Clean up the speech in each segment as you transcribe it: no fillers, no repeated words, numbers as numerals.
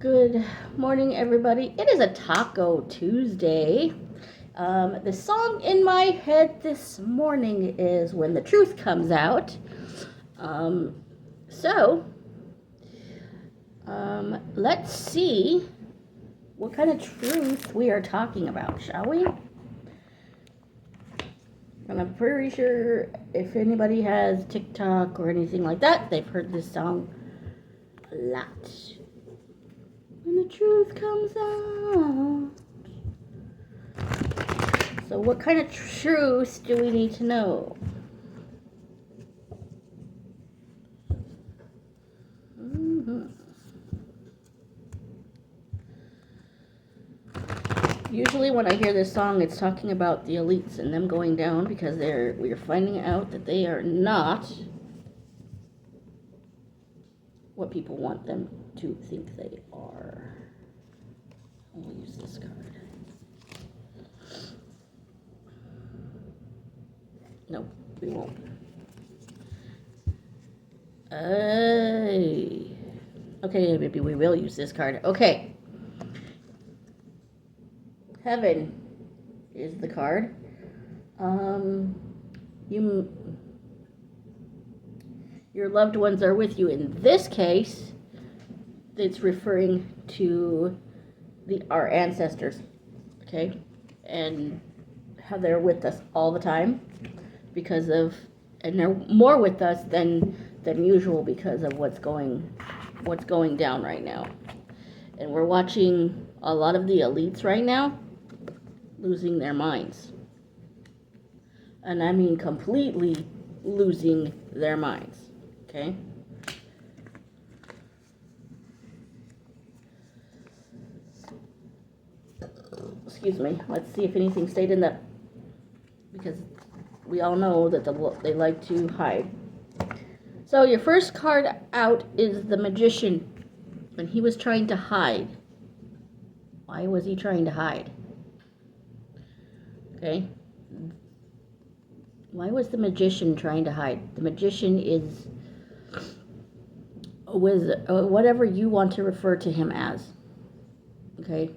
Good morning, everybody. It is a Taco Tuesday. The song in my head this morning is When the Truth Comes Out. Let's see what kind of truth we are talking about, shall we? And I'm pretty sure if anybody has TikTok or anything like that, they've heard this song a lot. When the truth comes out. So what kind of truth do we need to know? Usually when I hear this song, it's talking about the elites and them going down because we are finding out that they are not what people want them to think they are. We'll use this card. Nope, we won't. Okay, maybe we will use this card. Okay. Heaven is the card. Your loved ones are with you. In this case, it's referring to our ancestors, okay? And how they're with us all the time and they're more with us than usual because of what's going down right now. And we're watching a lot of the elites right now losing their minds. And I mean completely losing their minds. Okay? Excuse me. Let's see if anything stayed in the... Because we all know that they like to hide. So your first card out is the Magician. When he was trying to hide. Why was he trying to hide? Okay. Why was the Magician trying to hide? The Magician is a wizard, whatever you want to refer to him as. Okay.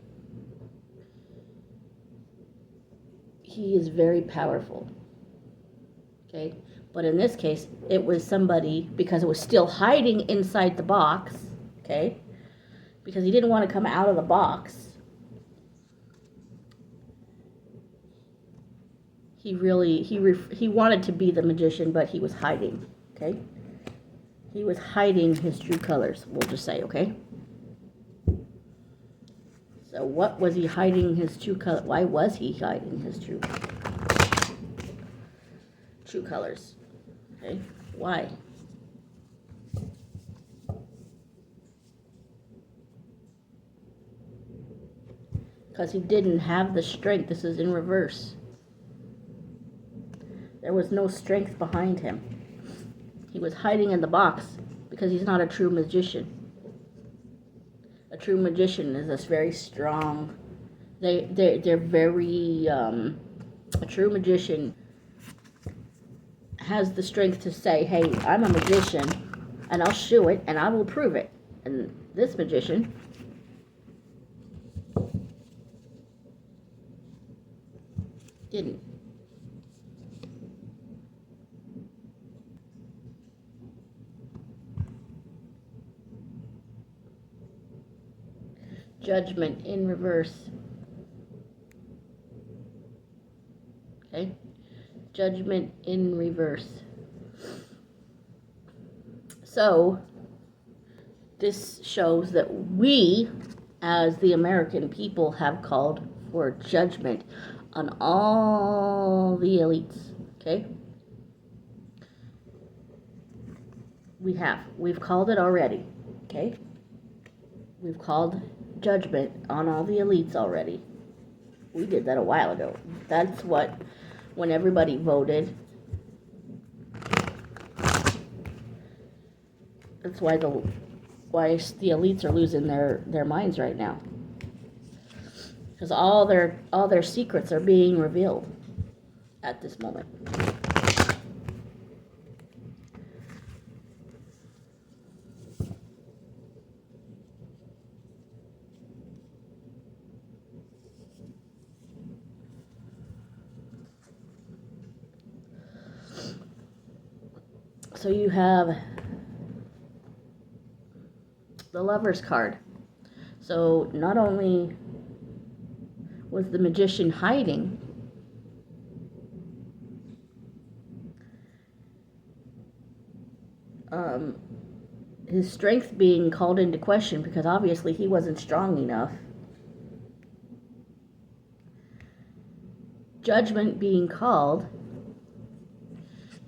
He is very powerful. Okay. But in this case, it was somebody, because it was still hiding inside the box. Okay. Because he didn't want to come out of the box. He wanted to be the magician, but he was hiding, okay? He was hiding his true colors, we'll just say, okay? So what was he hiding his true color? Why was he hiding his true colors? Okay? Why? Because he didn't have the strength. This is in reverse. There was no strength behind him. He was hiding in the box because he's not a true magician. A true magician is this very strong. They're very. A true magician has the strength to say, "Hey, I'm a magician, and I'll show it, and I will prove it." And this magician didn't. Judgment in reverse. Okay? Judgment in reverse. So, this shows that we, as the American people, have called for judgment on all the elites. Okay? We've called it already. Okay? We've called judgment on all the elites already. We did that a while ago. That's what, when everybody voted, that's why the elites are losing their minds right now. Because all their secrets are being revealed at this moment. So you have the Lover's card. So not only was the magician hiding, his strength being called into question because obviously he wasn't strong enough. Judgment being called.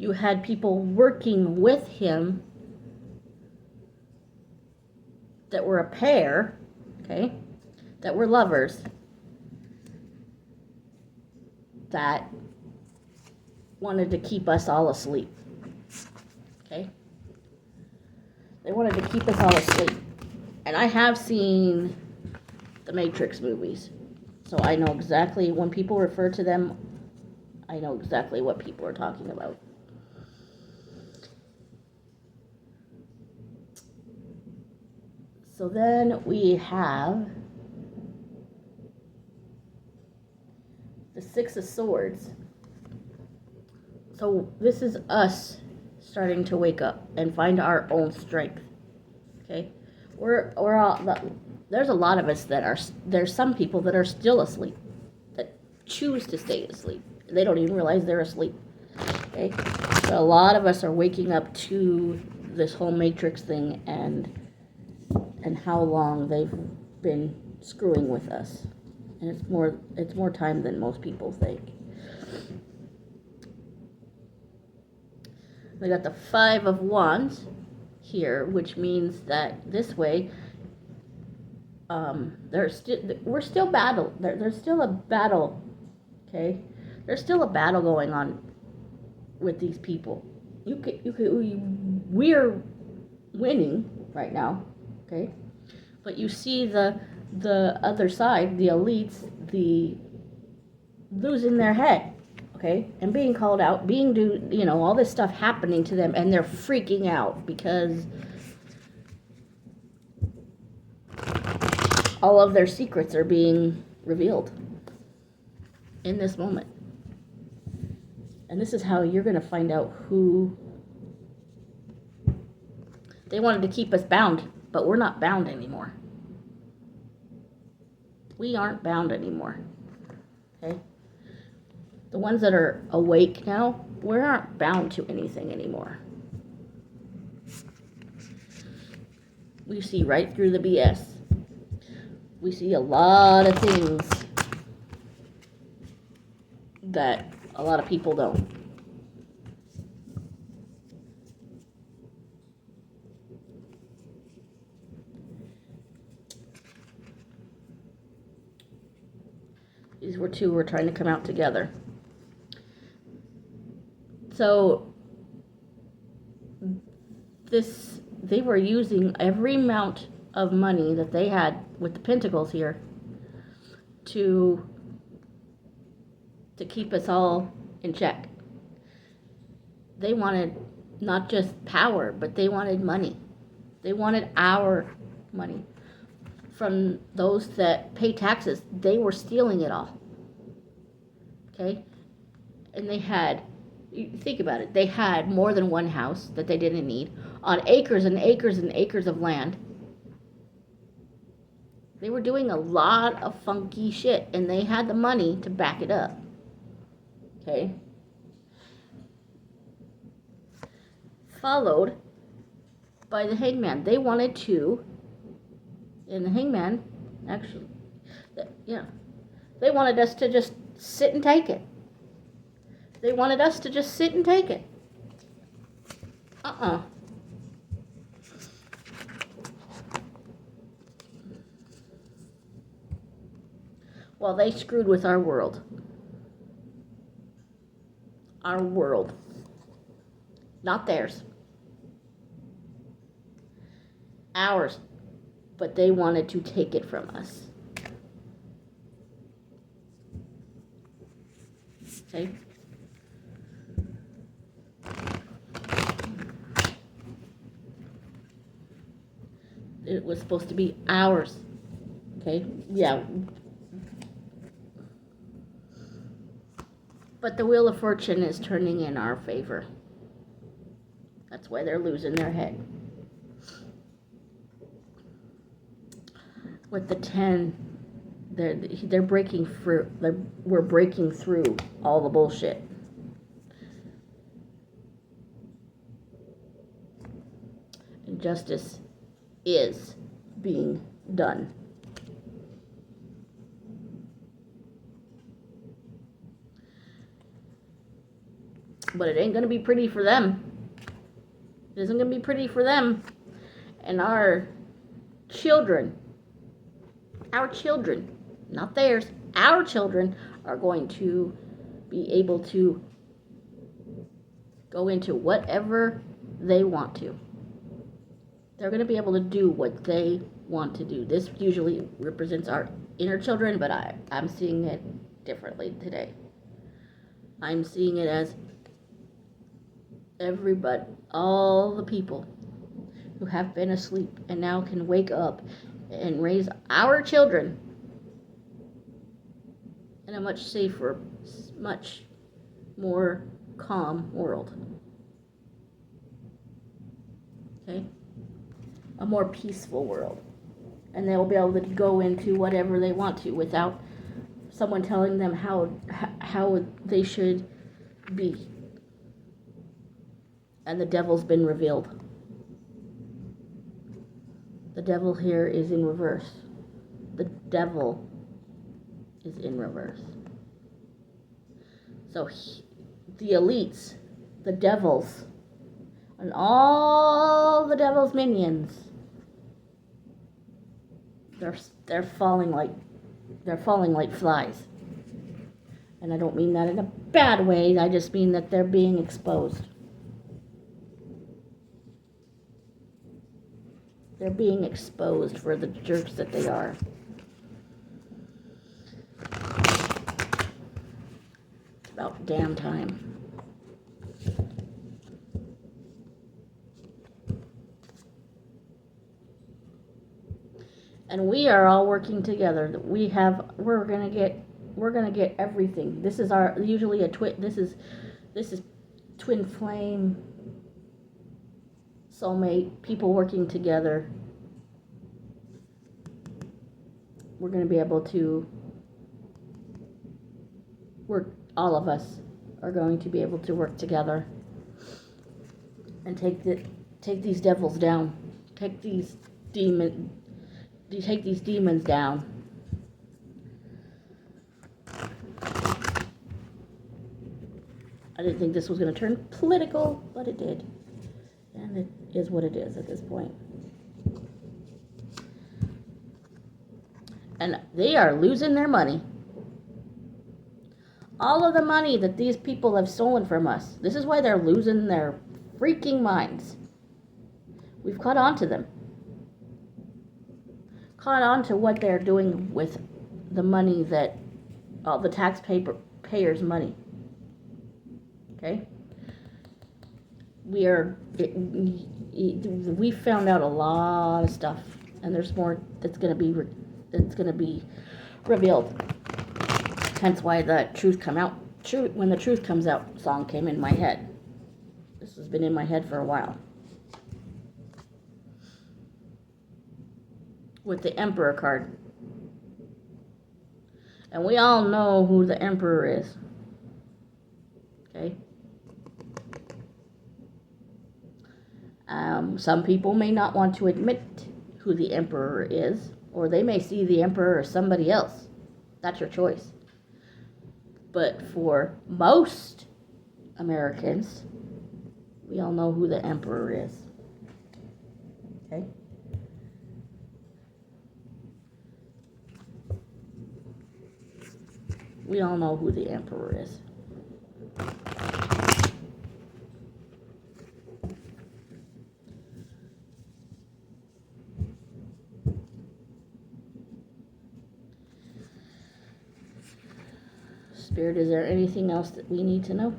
You had people working with him that were a pair, okay, that were lovers, that wanted to keep us all asleep, okay? They wanted to keep us all asleep. And I have seen the Matrix movies, so I know exactly, when people refer to them, I know exactly what people are talking about. So then we have the Six of Swords. So this is us starting to wake up and find our own strength. Okay, we're all. There's a lot of us that are. There's some people that are still asleep, that choose to stay asleep. They don't even realize they're asleep. Okay, so a lot of us are waking up to this whole Matrix thing and how long they've been screwing with us, and it's more time than most people think. We got the Five of Wands here, which means that this way, we're still battle. There's still a battle. Okay, there's still a battle going on with these people. We're winning right now. Okay, but you see the other side, the elites, the losing their head. Okay, and being called out, all this stuff happening to them, and they're freaking out because all of their secrets are being revealed in this moment. And this is how you're going to find out who. They wanted to keep us bound, but we're not bound anymore. We aren't bound anymore. Okay? The ones that are awake now, we aren't bound to anything anymore. We see right through the BS. We see a lot of things that a lot of people don't. These were two who were trying to come out together. So they were using every amount of money that they had with the pentacles here to keep us all in check. They wanted not just power, but they wanted money. They wanted our money. From those that pay taxes, they were stealing it all. Okay? And they had, think about it, they had more than one house that they didn't need, on acres and acres and acres of land. They were doing a lot of funky shit, and they had the money to back it up. Okay? Followed by the Hangman. They wanted to, and the Hangman, actually, they wanted us to just sit and take it. They wanted us to just sit and take it. Well, they screwed with our world. Our world. Not theirs. Ours. But they wanted to take it from us. Okay? It was supposed to be ours. Okay? Yeah. But the Wheel of Fortune is turning in our favor. That's why they're losing their head. With the 10, they're breaking through. We're breaking through all the bullshit. And justice is being done. But it ain't going to be pretty for them. It isn't going to be pretty for them. And our children, not theirs, our children are going to be able to go into whatever they want to. They're going to be able to do what they want to do. This usually represents our inner children, but I'm seeing it differently today. I'm seeing it as everybody, all the people who have been asleep and now can wake up and raise our children in a much safer, much more calm world. Okay? A more peaceful world. And they'll be able to go into whatever they want to without someone telling them how they should be. And the devil's been revealed. The devil here is in reverse. The devil is in reverse. So the elites, the devils, and all the devil's minions, they're falling like flies. And I don't mean that in a bad way. I just mean that they're being exposed. They're being exposed for the jerks that they are. It's about damn time. And we are all working together. We're gonna get everything. This is usually a twin. This is twin flame, soulmate, people working together. We're going to be able to work, all of us are going to be able to work together and take these devils down. Take these demons down. I didn't think this was going to turn political, but it did. And it is what it is at this point. And they are losing their money. All of the money that these people have stolen from us. This is why they're losing their freaking minds. We've caught on to them. Caught on to what they're doing with the money that, all the taxpayers' money. Okay? We found out a lot of stuff, and there's more that's going to be revealed. Hence why the truth come out. When the truth comes out song came in my head. This has been in my head for a while. With the Emperor card. And we all know who the Emperor is. Okay? Some people may not want to admit who the Emperor is, or they may see the Emperor as somebody else. That's your choice. But for most Americans, we all know who the Emperor is. Okay? We all know who the Emperor is. Spirit, is there anything else that we need to know?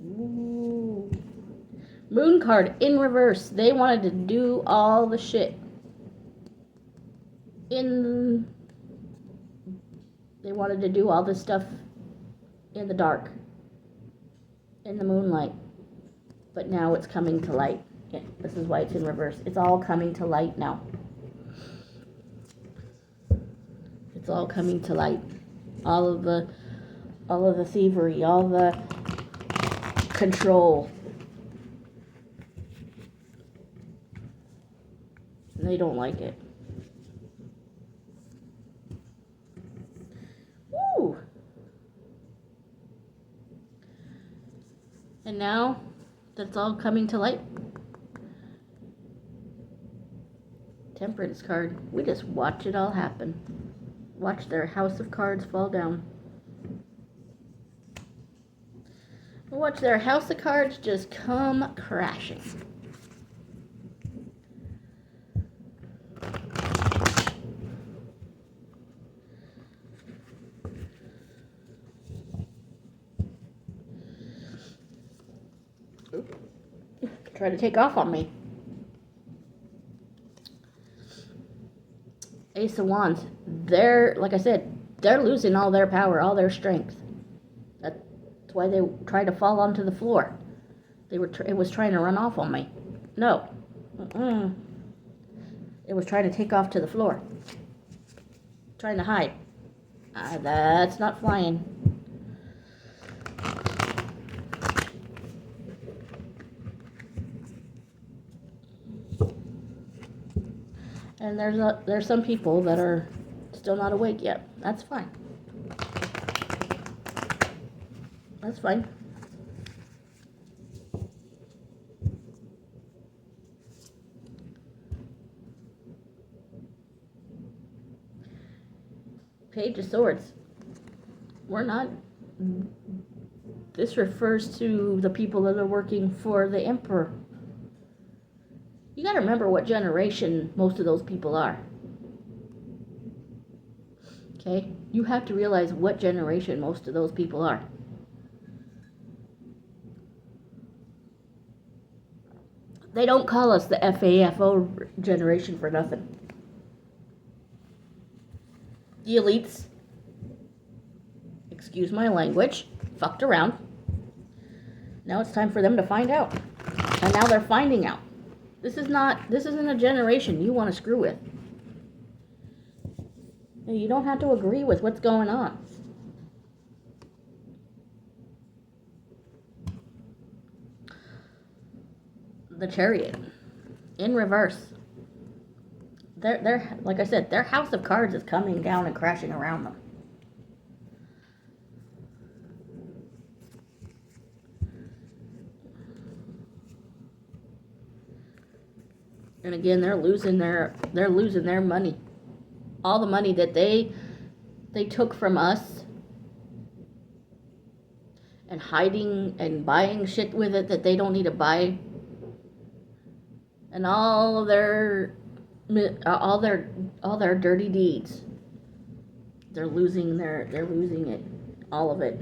Ooh. Moon card in reverse. They wanted to do all the shit. They wanted to do all this stuff in the dark, in the moonlight, but now it's coming to light. Yeah, this is why it's in reverse. It's all coming to light now. It's all coming to light. All of the thievery, all the control. And they don't like it. Woo! And now that's all coming to light. Temperance card. We just watch it all happen. Watch their house of cards fall down. Watch their house of cards just come crashing. Try to take off on me. Ace of Wands. Like I said, they're losing all their power, all their strength. That's why they tried to fall onto the floor. It was trying to run off on me. No. It was trying to take off to the floor. Trying to hide. That's not flying. And there's some people that are still not awake yet. That's fine. That's fine. Page of Swords. This refers to the people that are working for the Emperor. You gotta remember what generation most of those people are. Okay? You have to realize what generation most of those people are. They don't call us the FAFO generation for nothing. The elites, excuse my language, fucked around. Now it's time for them to find out. And now they're finding out. This isn't a generation you want to screw with. You don't have to agree with what's going on. The Chariot. In reverse. They're like I said, their house of cards is coming down and crashing around them. And again, they're losing their money. All the money that they took from us and hiding and buying shit with it that they don't need to buy. And all their dirty deeds. They're losing it. All of it.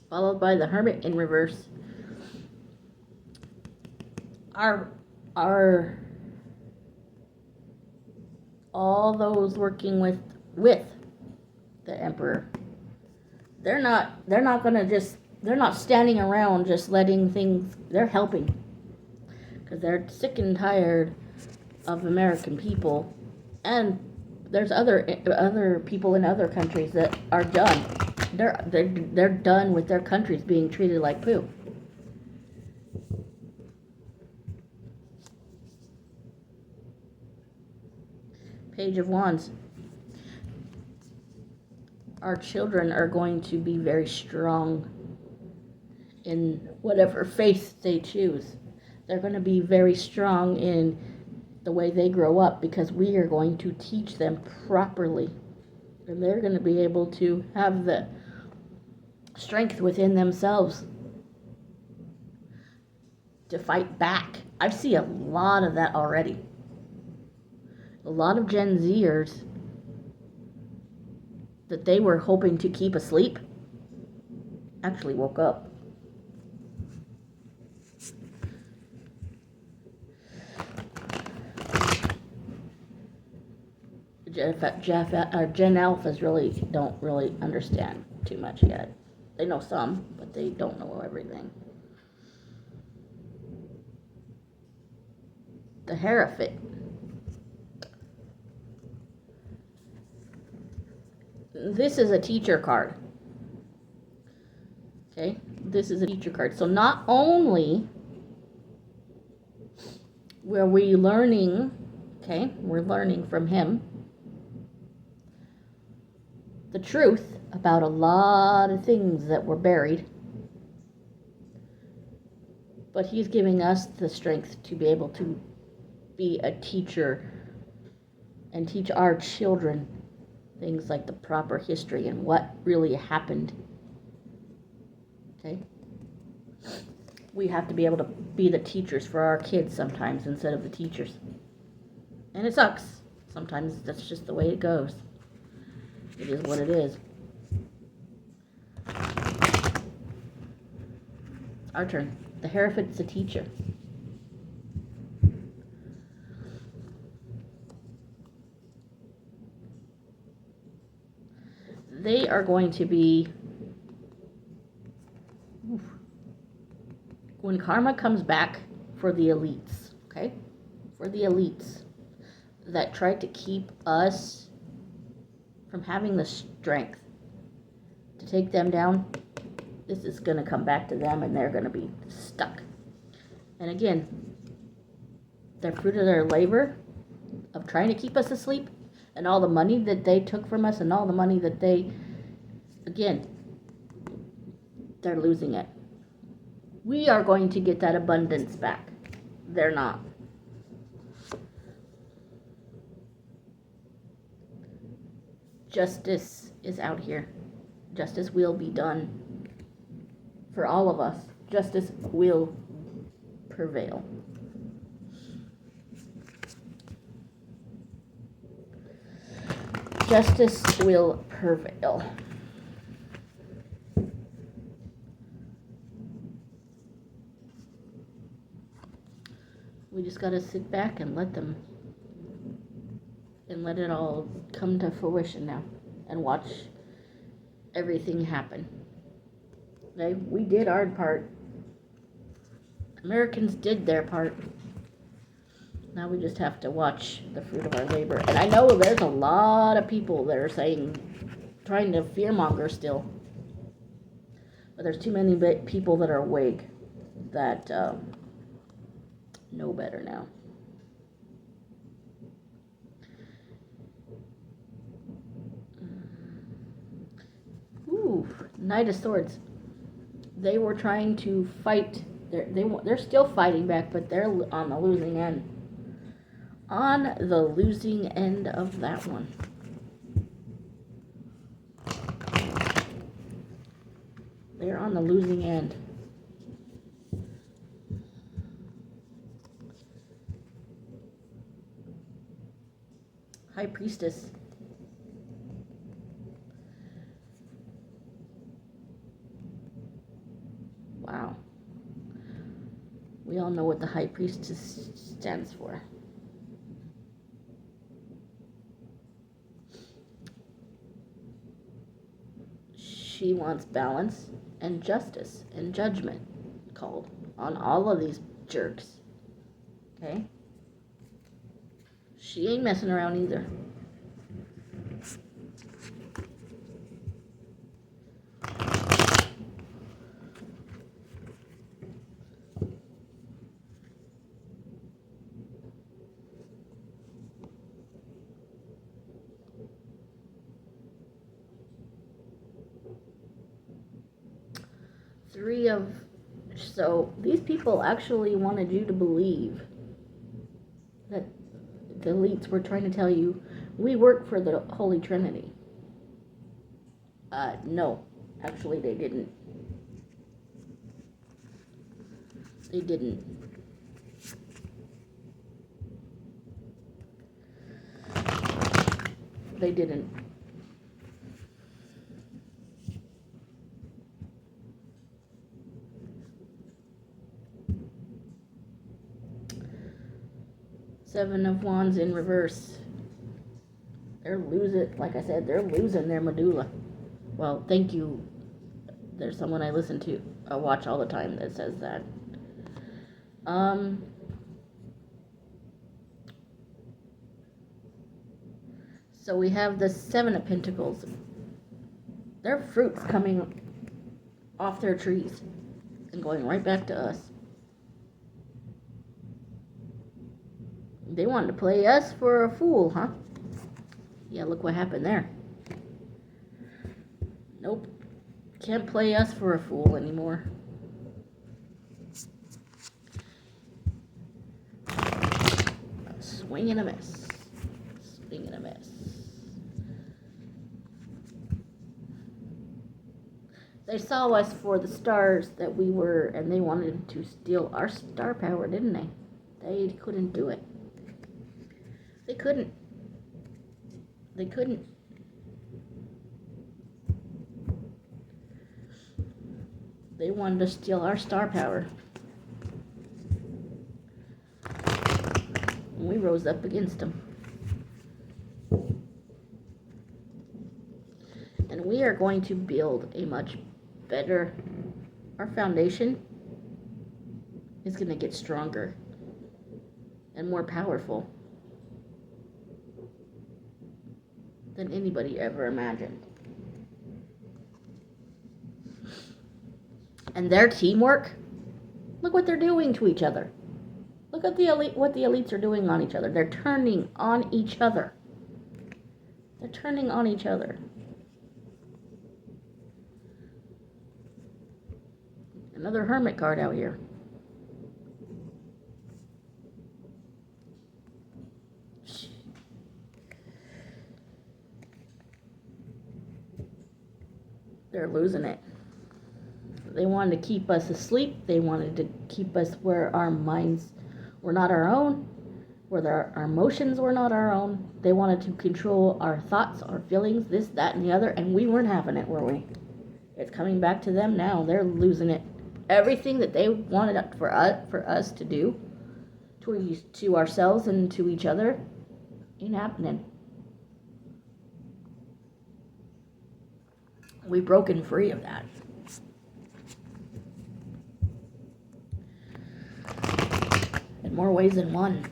Followed by the Hermit in reverse. All those working with the Emperor. They're not standing around just letting things. They're helping, because they're sick and tired of American people, and there's other people in other countries that are done. They're done with their countries being treated like poo. Page of Wands. Our children are going to be very strong in whatever faith they choose. They're going to be very strong in the way they grow up, because we are going to teach them properly. And they're going to be able to have the strength within themselves to fight back. I see a lot of that already. A lot of Gen Zers that they were hoping to keep asleep actually woke up. Gen Alphas really don't really understand too much yet. They know some, but they don't know everything. The Hierophant. This is a teacher card. Okay, this is a teacher card. So not only were we learning, okay, we're learning from him the truth about a lot of things that were buried, but he's giving us the strength to be able to be a teacher and teach our children things like the proper history and what really happened. Okay? We have to be able to be the teachers for our kids sometimes instead of the teachers. And it sucks. Sometimes that's just the way it goes. It is what it is. Our turn. The Hierophant's a teacher. They are going to be, when karma comes back for the elites, okay? For the elites that tried to keep us from having the strength to take them down, this is going to come back to them and they're going to be stuck. And again, the fruit of their labor of trying to keep us asleep and all the money that they took from us and all the money that they, again, they're losing it. We are going to get that abundance back. They're not. Justice is out here. Justice will be done for all of us. Justice will prevail. Justice will prevail. We just got to sit back and let them, and let it all come to fruition now and watch everything happen. Okay? We did our part. Americans did their part. Now we just have to watch the fruit of our labor. And I know there's a lot of people that are trying to fearmonger still. But there's too many people that are awake that know better now. Ooh, Knight of Swords. They were trying to fight. They're still fighting back, but they're on the losing end. On the losing end of that one. They're on the losing end. High Priestess. Wow. We all know what the High Priestess stands for. She wants balance and justice and judgment called on all of these jerks. Okay? She ain't messing around either. So these people actually wanted you to believe that the elites were trying to tell you, we work for the Holy Trinity. No, actually they didn't. They didn't. They didn't. Seven of Wands in reverse. They're losing, like I said, they're losing their medulla. Well, thank you. There's someone I listen to, I watch all the time that says that. So we have the Seven of Pentacles. Their fruit's coming off their trees and going right back to us. They wanted to play us for a fool, huh? Yeah, look what happened there. Nope. Can't play us for a fool anymore. A swing and a miss. Swing and a miss. They saw us for the stars that we were, and they wanted to steal our star power, didn't they? They couldn't do it. They couldn't. They couldn't. They wanted to steal our star power. And we rose up against them. And we are going to build a much better, our foundation is going to get stronger and more powerful than anybody ever imagined. And their teamwork, look what they're doing to each other. Look at what the elites are doing on each other. They're turning on each other. They're turning on each other. Another hermit card out here. They're losing it. They wanted to keep us asleep. They wanted to keep us where our minds were not our own, where our emotions were not our own. They wanted to control our thoughts, our feelings, this, that, and the other, and we weren't having it, were we? It's coming back to them now. They're losing it. Everything that they wanted for us to do to ourselves and to each other ain't happening. We've broken free of that. In more ways than one.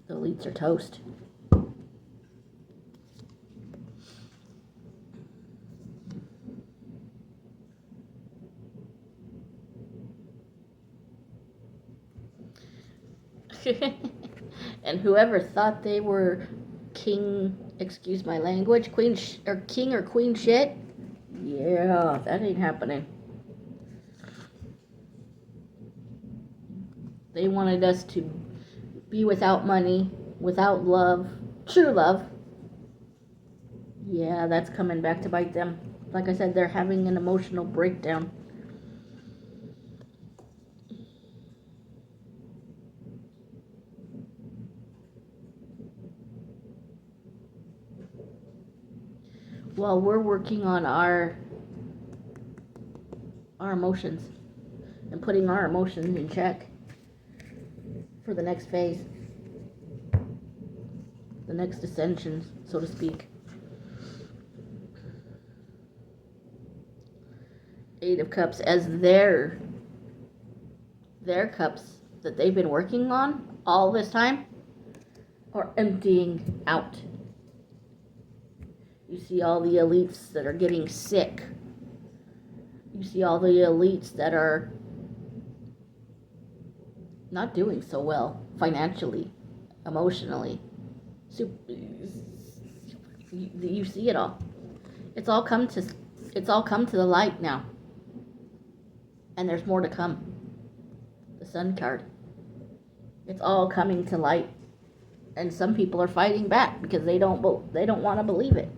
The elites are toast. And whoever thought they were king, excuse my language, queen or king or queen shit, yeah, that ain't happening. They wanted us to be without money, without love, true love. Yeah, that's coming back to bite them. Like I said, they're having an emotional breakdown. While we're working on our emotions and putting our emotions in check for the next phase, the next ascension, so to speak. Eight of Cups, as their cups that they've been working on all this time are emptying out. You see all the elites that are getting sick. You see all the elites that are not doing so well financially, emotionally. You see it all. It's all come to the light now. And there's more to come. The Sun card. It's all coming to light. And some people are fighting back because they don't want to believe it.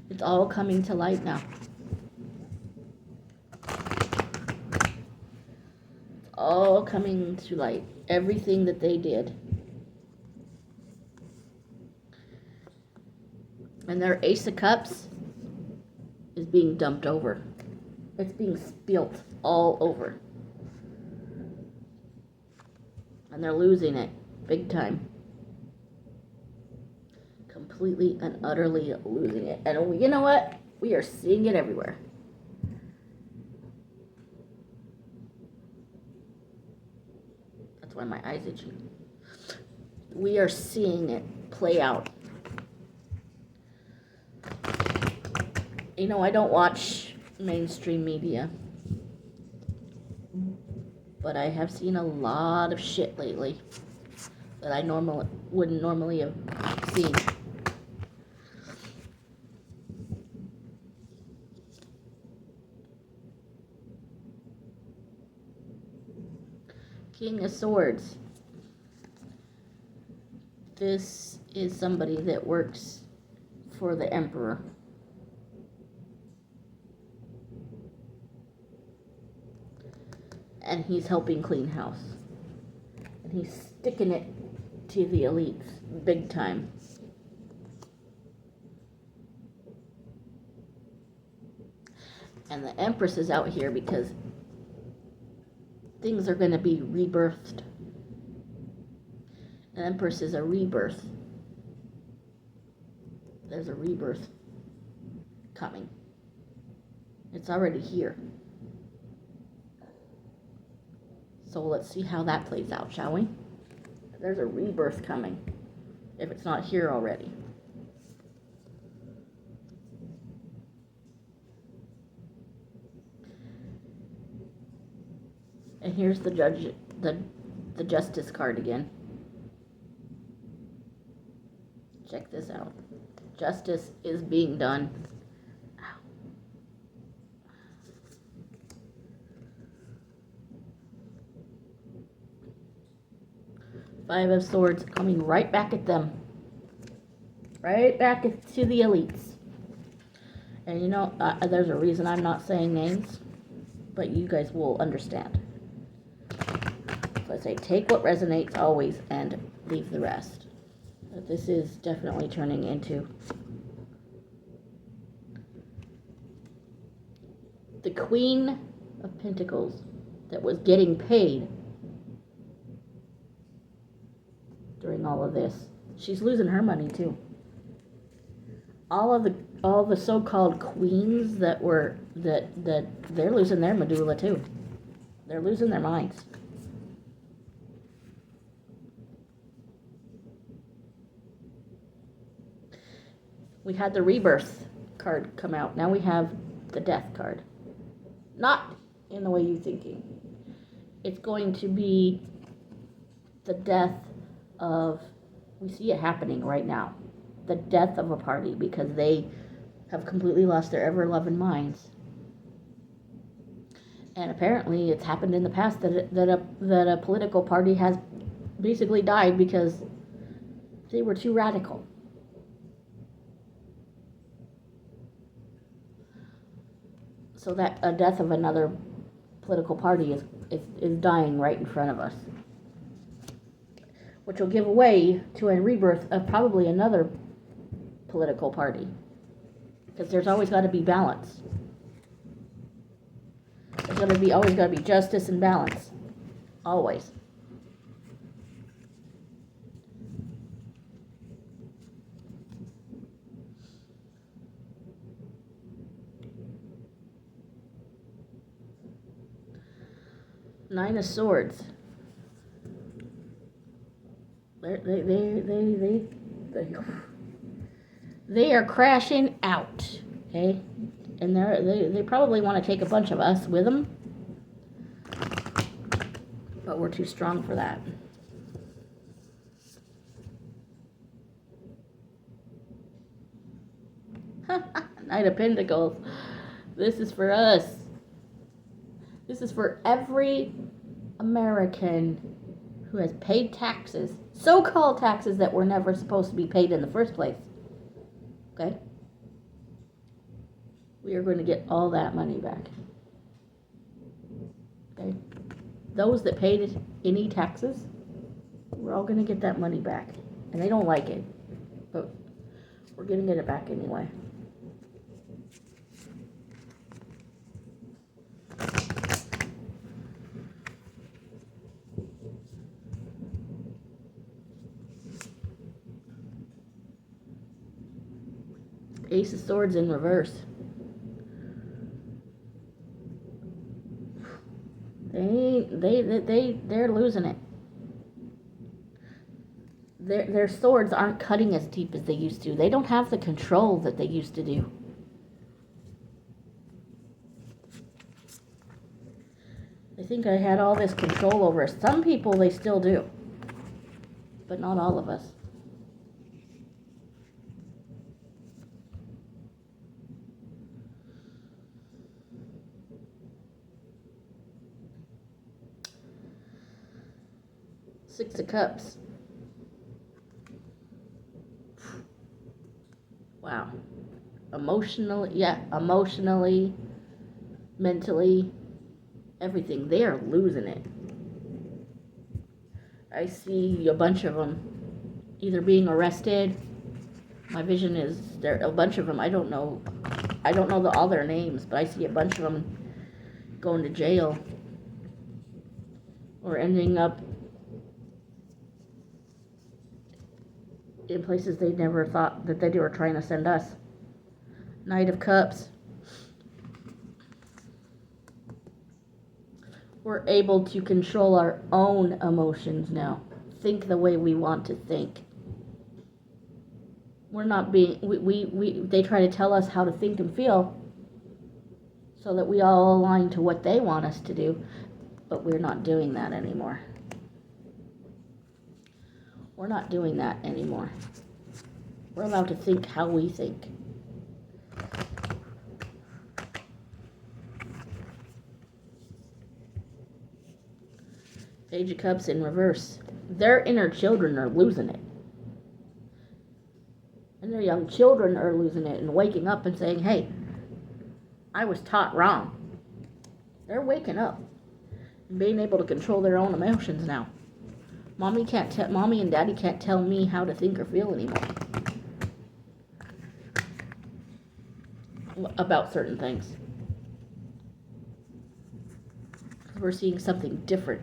It's all coming to light now. It's all coming to light. Everything that they did. And their Ace of Cups is being dumped over. It's being spilt all over. And they're losing it big time. Completely and utterly losing it. And you know what? We are seeing it everywhere. That's why my eyes itchy. We are seeing it play out. You know, I don't watch mainstream media, but I have seen a lot of shit lately that I wouldn't normally have seen. King of Swords. This is somebody that works for the Emperor. And he's helping clean house. And he's sticking it to the elites big time. And the Empress is out here because things are going to be rebirthed. The Empress is a rebirth. There's a rebirth coming. It's already here. So let's see how that plays out, shall we? There's a rebirth coming, if it's not here already. And here's the judge, the justice card again. Check this out. Justice is being done. Five of Swords coming right back at them. Right back to the elites. And you know, there's a reason I'm not saying names, but you guys will understand. So I say take what resonates always and leave the rest. But this is definitely turning into the Queen of Pentacles that was getting paid during all of this. She's losing her money too. All the so-called queens that they're losing their medulla too. They're losing their minds. We had the rebirth card come out. Now we have the death card. Not in the way you're thinking. It's going to be the death of, we see it happening right now, the death of a party because they have completely lost their ever-loving minds. And apparently it's happened in the past that a political party has basically died because they were too radical. So that a death of another political party is dying right in front of us, which will give way to a rebirth of probably another political party, because there's always got to be balance. There's always got to be justice and balance, always. Nine of Swords. They are crashing out, okay? And they probably want to take a bunch of us with them, but we're too strong for that. Knight of Pentacles. This is for us. This is for every American who has paid taxes, so-called taxes that were never supposed to be paid in the first place. Okay? We are going to get all that money back. Okay? Those that paid any taxes, we're all going to get that money back. And they don't like it, but we're going to get it back anyway. Ace of Swords in reverse. They're losing it. Their swords aren't cutting as deep as they used to. They don't have the control that they used to do. They think I had all this control over us. Some people, they still do. But not all of us. Six of Cups. Wow. Emotionally, mentally, everything. They are losing it. I see a bunch of them either being arrested. My vision is there a bunch of them. I don't know all their names, but I see a bunch of them going to jail or ending up in places they never thought that they were trying to send us. Knight of Cups. We're able to control our own emotions now. Think the way we want to think. We're not being, they try to tell us how to think and feel so that we all align to what they want us to do, but we're not doing that anymore. We're not doing that anymore. We're allowed to think how we think. Page of Cups in reverse. Their inner children are losing it. And their young children are losing it and waking up and saying, hey, I was taught wrong. They're waking up and being able to control their own emotions now. Mommy and Daddy can't tell me how to think or feel anymore about certain things. We're seeing something different.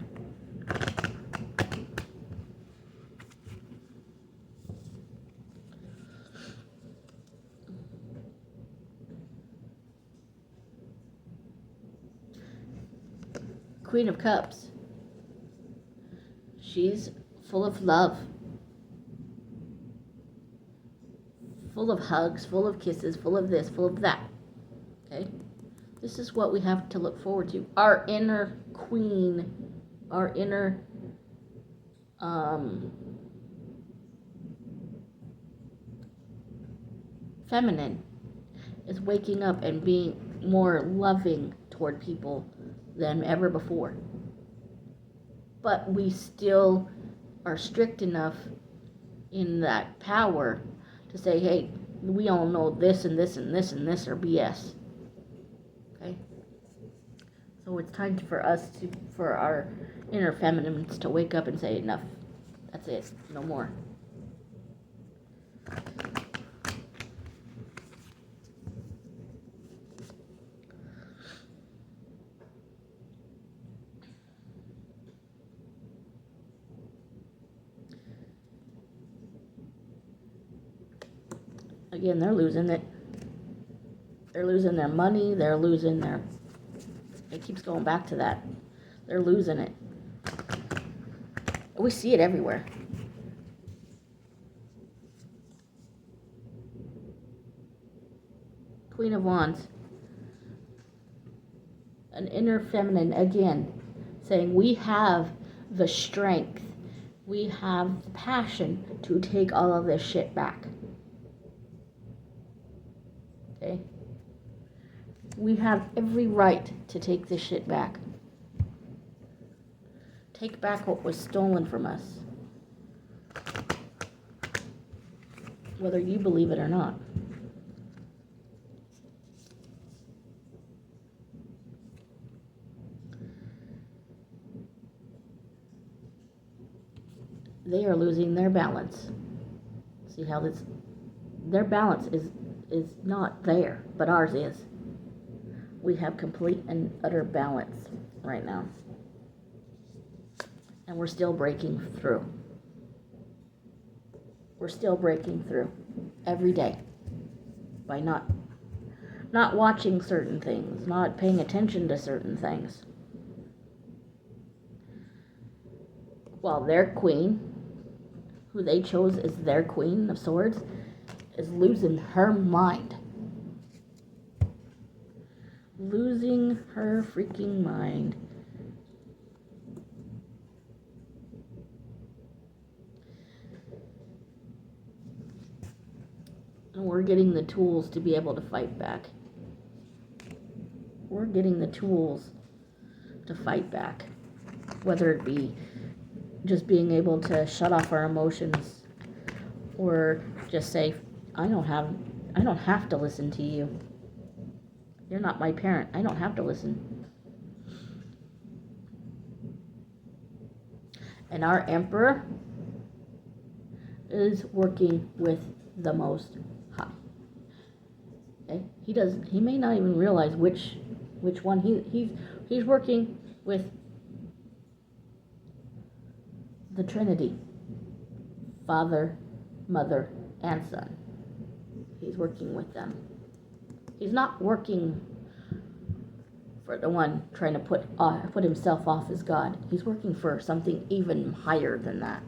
Queen of Cups. She's full of love, full of hugs, full of kisses, full of this, full of that. Okay? This is what we have to look forward to. Our inner queen, our inner feminine is waking up and being more loving toward people than ever before. But we still are strict enough in that power to say, hey, we all know this and this and this and this are BS. Okay? So it's time for our inner feminines to wake up and say, enough. That's it. No more. Again, they're losing it. They're losing their money. They're losing their... It keeps going back to that. They're losing it. We see it everywhere. Queen of Wands. An inner feminine, again, saying we have the strength. We have the passion to take all of this shit back. Okay? We have every right to take this shit back. Take back what was stolen from us. Whether you believe it or not. They are losing their balance. See how this... Their balance is not there, but ours is. We have complete and utter balance right now. And we're still breaking through. We're still breaking through every day. by not watching certain things, not paying attention to certain things. While their queen, who they chose as their queen of swords, is losing her mind. Losing her freaking mind. And we're getting the tools to be able to fight back. We're getting the tools to fight back. Whether it be just being able to shut off our emotions, or just say, I don't have to listen to you. You're not my parent. I don't have to listen. And our emperor is working with the Most High. Okay? He may not even realize which one he's working with. The Trinity, Father, Mother, and Son. He's working with them. He's not working for the one trying to put himself off as God. He's working for something even higher than that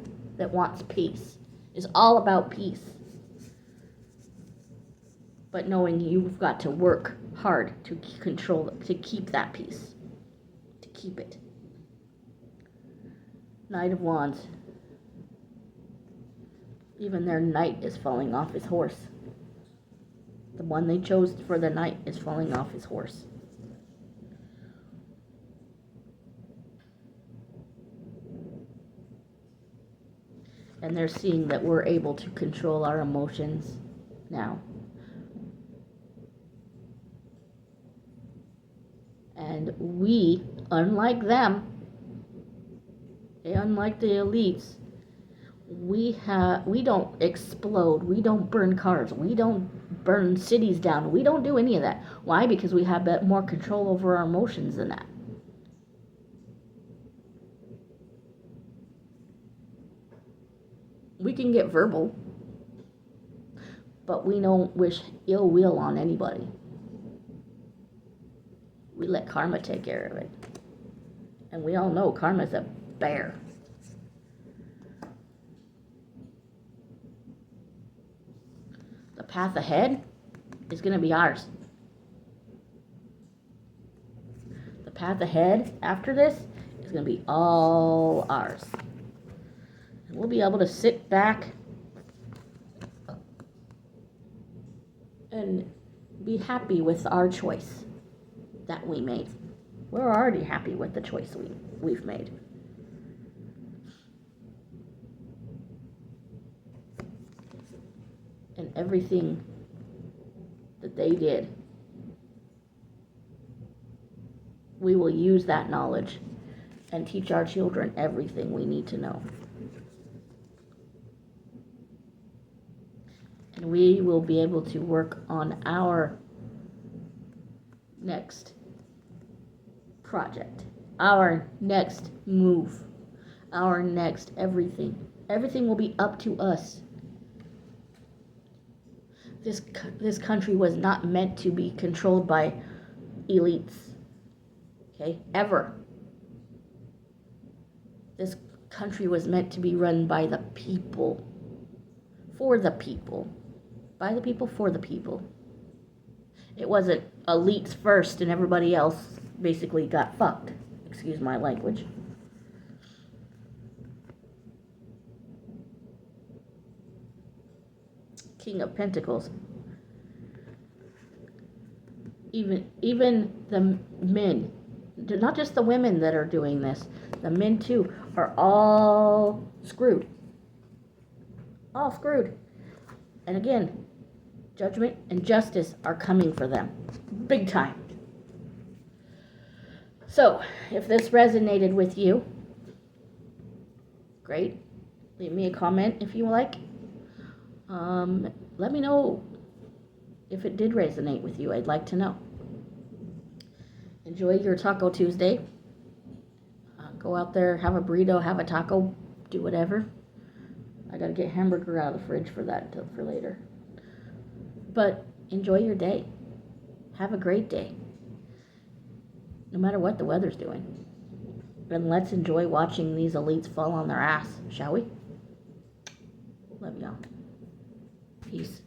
wants peace. It's all about peace. But knowing you've got to work hard to control it, to keep that peace, to keep it. Knight of Wands. Even their knight is falling off his horse. The one they chose for the knight is falling off his horse. And they're seeing that we're able to control our emotions now. And we, unlike them, unlike the elites, we don't explode, we don't burn cars, we don't burn cities down, we don't do any of that. Why? Because we have more control over our emotions than that. We can get verbal, but we don't wish ill will on anybody. We let karma take care of it. And we all know karma's a bear. The path ahead is going to be ours. The path ahead after this is going to be all ours. And we'll be able to sit back and be happy with our choice that we made. We're already happy with the choice we've made. And everything that they did, we will use that knowledge and teach our children everything we need to know. And we will be able to work on our next project, our next move, our next everything. Everything will be up to us. This country was not meant to be controlled by elites. Okay? Ever. This country was meant to be run by the people. For the people. By the people, for the people. It wasn't elites first and everybody else basically got fucked. Excuse my language. King of Pentacles. Even the men, not just the women that are doing this, the men too, are all screwed. All screwed. And again, judgment and justice are coming for them. Big time. So, if this resonated with you, great. Leave me a comment if you like. Let me know if it did resonate with you. I'd like to know. Enjoy your Taco Tuesday. Go out there, have a burrito, have a taco, do whatever. I gotta get hamburger out of the fridge for that for later. But enjoy your day. Have a great day. No matter what the weather's doing. And let's enjoy watching these elites fall on their ass, shall we? Love y'all. Peace.